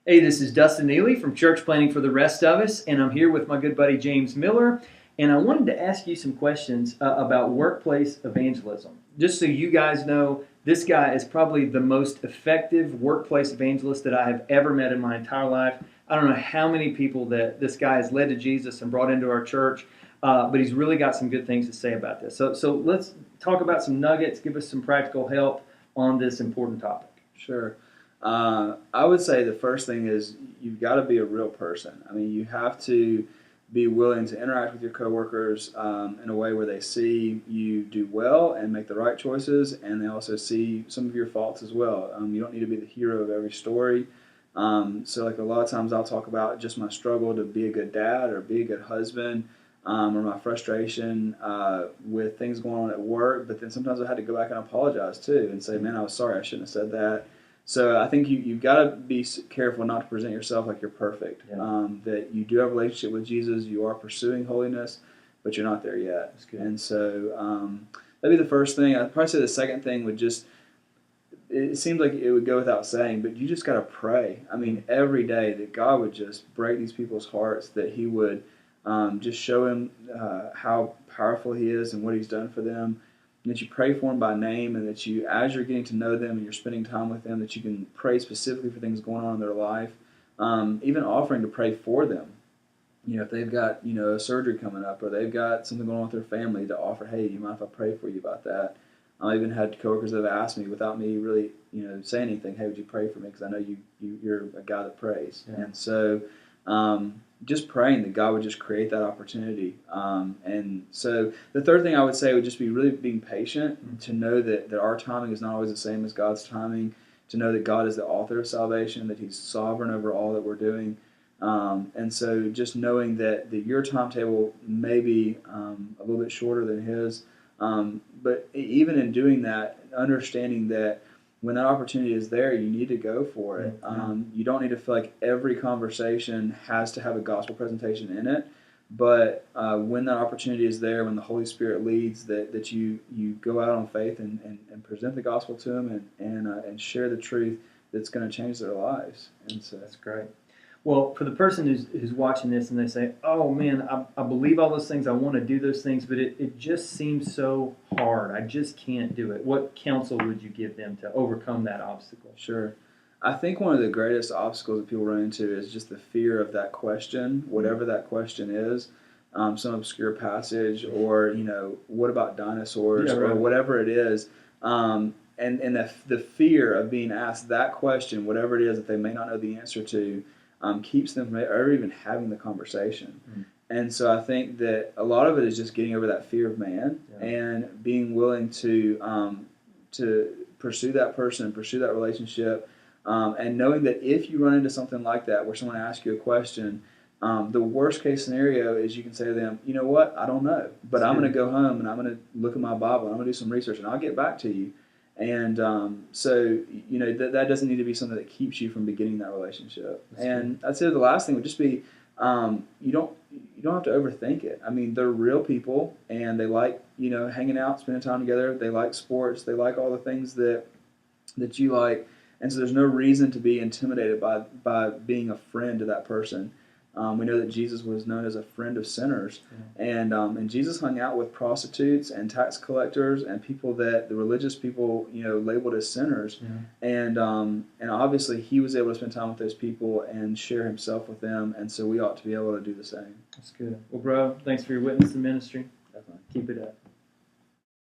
Hey, this is Dustin Neely from Church Planning for the Rest of Us, and I'm here with my good buddy James Miller. And I wanted to ask you some questions about workplace evangelism. Just so you guys know, this guy is probably the most effective workplace evangelist that I have ever met in my entire life. I don't know how many people that this guy has led to Jesus and brought into our church, but he's really got some good things to say about this. So let's talk about some nuggets, give us some practical help on this important topic. Sure. I would say the first thing is you've got to be a real person. I mean, you have to be willing to interact with your coworkers in a way where they see you do well and make the right choices, and they also see some of your faults as well. You don't need to be the hero of every story. So like a lot of times I'll talk about just my struggle to be a good dad or be a good husband, or my frustration with things going on at work. But then sometimes I had to go back and apologize too and say, man, I was sorry, I shouldn't have said that. So I think you've got to be careful not to present yourself like you're perfect. Yeah. That you do have a relationship with Jesus, you are pursuing holiness, but you're not there yet. That's good. And so that'd be the first thing. I'd probably say the second thing would just, it seems like it would go without saying, but you just got to pray. I mean, every day that God would just break these people's hearts, that He would just show them how powerful He is and what He's done for them. And that you pray for them by name, and that you, as you're getting to know them and you're spending time with them, that you can pray specifically for things going on in their life, even offering to pray for them. You know, if they've got, a surgery coming up or they've got something going on with their family, to offer, hey, do you mind if I pray for you about that? I even had coworkers that have asked me without me really, saying anything, hey, would you pray for me? Because I know you're a guy that prays. Yeah. And so just praying that God would just create that opportunity. And so the third thing I would say would just be really being patient, to know that our timing is not always the same as God's timing, to know that God is the author of salvation, that He's sovereign over all that we're doing. And so just knowing that your timetable may be a little bit shorter than His, but even in doing that, understanding that when that opportunity is there, you need to go for it. You don't need to feel like every conversation has to have a gospel presentation in it, but when that opportunity is there, when the Holy Spirit leads, that you go out on faith and present the gospel to them and share the truth that's going to change their lives. And so that's great. Well, for the person who's watching this and they say, oh man, I believe all those things, I want to do those things, but it just seems so hard. I just can't do it. What counsel would you give them to overcome that obstacle? Sure. I think one of the greatest obstacles that people run into is just the fear of that question, whatever that question is, some obscure passage, or, what about dinosaurs, or whatever it is. And the fear of being asked that question, whatever it is that they may not know the answer to, keeps them from ever even having the conversation. And so I think that a lot of it is just getting over that fear of man, and being willing to pursue that person, pursue that relationship, and knowing that if you run into something like that where someone asks you a question, the worst case scenario is you can say to them, you know what, I don't know, but I'm going to go home and I'm going to look at my Bible and I'm going to do some research and I'll get back to you. And so that doesn't need to be something that keeps you from beginning that relationship. That's and good. I'd say the last thing would just be you don't have to overthink it. I mean, they're real people, and they like hanging out, spending time together. They like sports. They like all the things that you like, and so there's no reason to be intimidated by being a friend to that person. We know that Jesus was known as a friend of sinners, and Jesus hung out with prostitutes and tax collectors and people that the religious people labeled as sinners, and obviously He was able to spend time with those people and share Himself with them, and so we ought to be able to do the same. That's good. Well, bro, thanks for your witness and ministry. Definitely. Keep it up.